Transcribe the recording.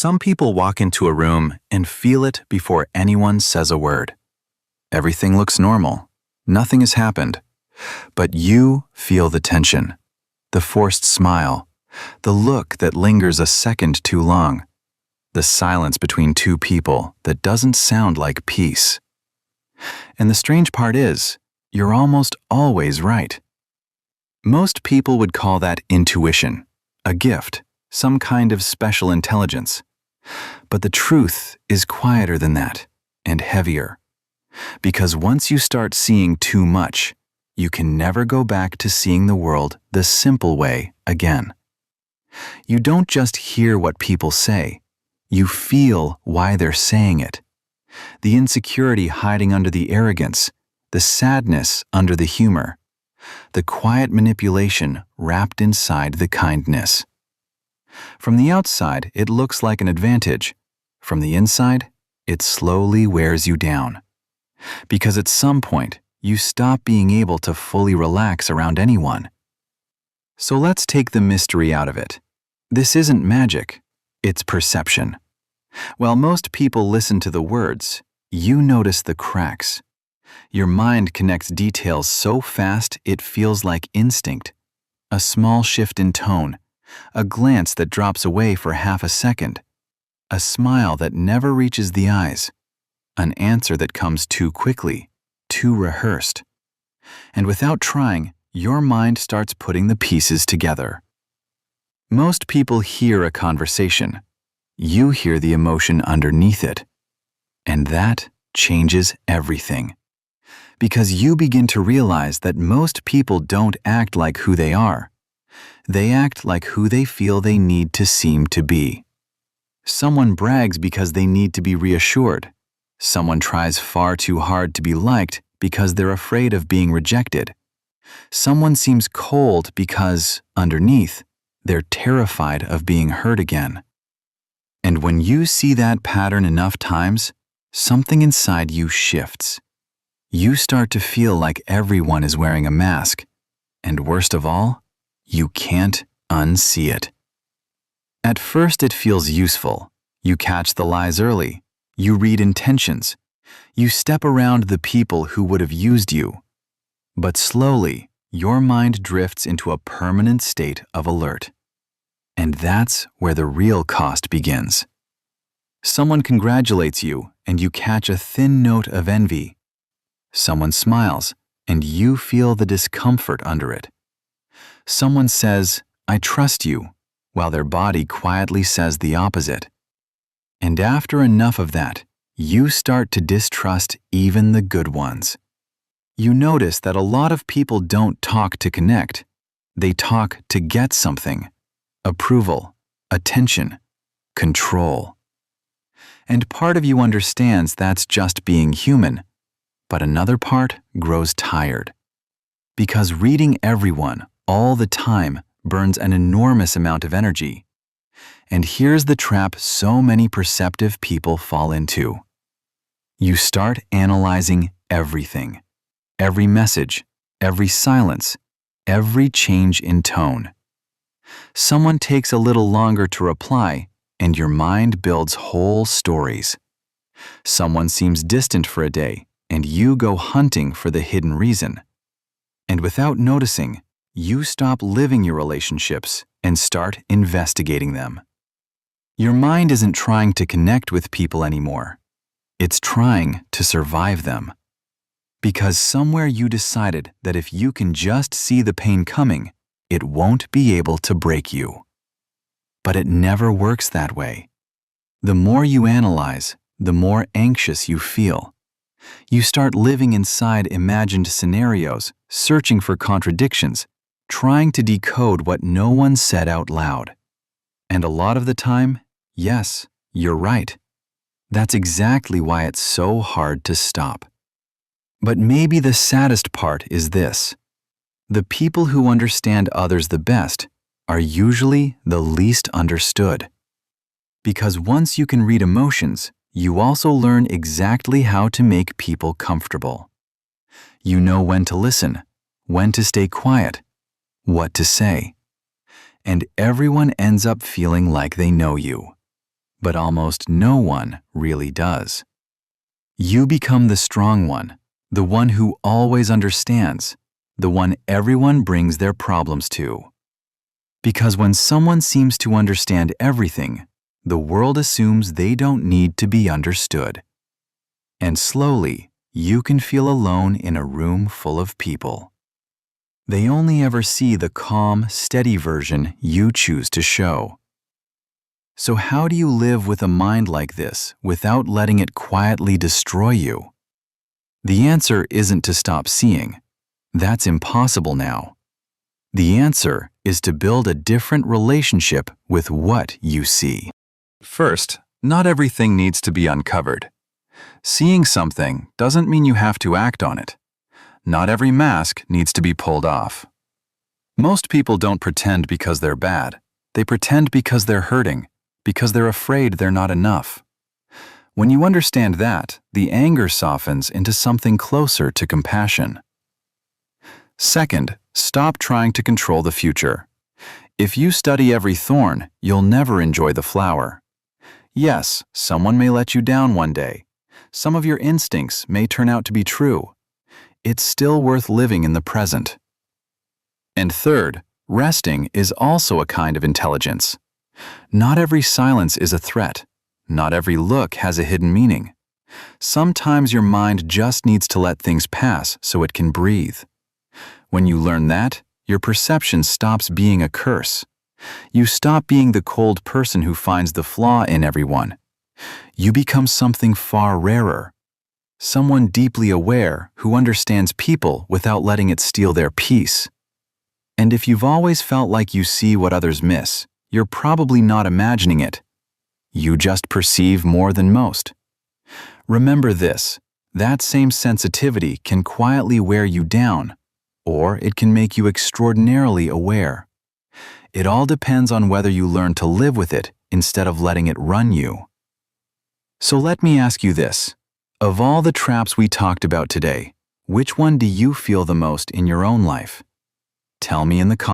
Some people walk into a room and feel it before anyone says a word. Everything looks normal. Nothing has happened. But you feel the tension, the forced smile, the look that lingers a second too long, the silence between two people that doesn't sound like peace. And the strange part is, you're almost always right. Most people would call that intuition, a gift, some kind of special intelligence. But the truth is quieter than that, and heavier. Because once you start seeing too much, you can never go back to seeing the world the simple way again. You don't just hear what people say, you feel why they're saying it. The insecurity hiding under the arrogance, the sadness under the humor, the quiet manipulation wrapped inside the kindness. From the outside, it looks like an advantage. From the inside, it slowly wears you down. Because at some point, you stop being able to fully relax around anyone. So let's take the mystery out of it. This isn't magic, it's perception. While most people listen to the words, you notice the cracks. Your mind connects details so fast it feels like instinct. A small shift in tone, a glance that drops away for half a second, a smile that never reaches the eyes, an answer that comes too quickly, too rehearsed. And without trying, your mind starts putting the pieces together. Most people hear a conversation. You hear the emotion underneath it. And that changes everything. Because you begin to realize that most people don't act like who they are. They act like who they feel they need to seem to be. Someone brags because they need to be reassured. Someone tries far too hard to be liked because they're afraid of being rejected. Someone seems cold because, underneath, they're terrified of being hurt again. And when you see that pattern enough times, something inside you shifts. You start to feel like everyone is wearing a mask. And worst of all, you can't unsee it. At first it feels useful. You catch the lies early. You read intentions. You step around the people who would have used you. But slowly, your mind drifts into a permanent state of alert. And that's where the real cost begins. Someone congratulates you, and you catch a thin note of envy. Someone smiles, and you feel the discomfort under it. Someone says, "I trust you," while their body quietly says the opposite. And after enough of that, you start to distrust even the good ones. You notice that a lot of people don't talk to connect. They talk to get something. Approval, attention, control. And part of you understands that's just being human, but another part grows tired. Because reading everyone all the time burns an enormous amount of energy. And here's the trap so many perceptive people fall into. You start analyzing everything. Every message, every silence, every change in tone. Someone takes a little longer to reply, and your mind builds whole stories. Someone seems distant for a day, and you go hunting for the hidden reason. And without noticing, you stop living your relationships and start investigating them. Your mind isn't trying to connect with people anymore. It's trying to survive them. Because somewhere you decided that if you can just see the pain coming, it won't be able to break you. But it never works that way. The more you analyze, the more anxious you feel. You start living inside imagined scenarios, searching for contradictions, trying to decode what no one said out loud. And a lot of the time, yes, you're right. That's exactly why it's so hard to stop. But maybe the saddest part is this. The people who understand others the best are usually the least understood. Because once you can read emotions, you also learn exactly how to make people comfortable. You know when to listen, when to stay quiet, what to say. And everyone ends up feeling like they know you. but almost no one really does. You become the strong one, the one who always understands, the one everyone brings their problems to. Because when someone seems to understand everything, the world assumes they don't need to be understood. And slowly, you can feel alone in a room full of people. They only ever see the calm, steady version you choose to show. So how do you live with a mind like this without letting it quietly destroy you? The answer isn't to stop seeing. That's impossible now. The answer is to build a different relationship with what you see. First, not everything needs to be uncovered. Seeing something doesn't mean you have to act on it. Not every mask needs to be pulled off. Most people don't pretend because they're bad. They pretend because they're hurting, because they're afraid they're not enough. When you understand that, the anger softens into something closer to compassion. Second, stop trying to control the future. If you study every thorn, you'll never enjoy the flower. Yes, someone may let you down one day. Some of your instincts may turn out to be true. It's still worth living in the present. And third, resting is also a kind of intelligence. Not every silence is a threat. Not every look has a hidden meaning. Sometimes your mind just needs to let things pass so it can breathe. When you learn that, your perception stops being a curse. You stop being the cold person who finds the flaw in everyone. You become something far rarer. Someone deeply aware who understands people without letting it steal their peace. And if you've always felt like you see what others miss, you're probably not imagining it. You just perceive more than most. Remember this, that same sensitivity can quietly wear you down, or it can make you extraordinarily aware. It all depends on whether you learn to live with it instead of letting it run you. So let me ask you this. Of all the traps we talked about today, which one do you feel the most in your own life? Tell me in the comments.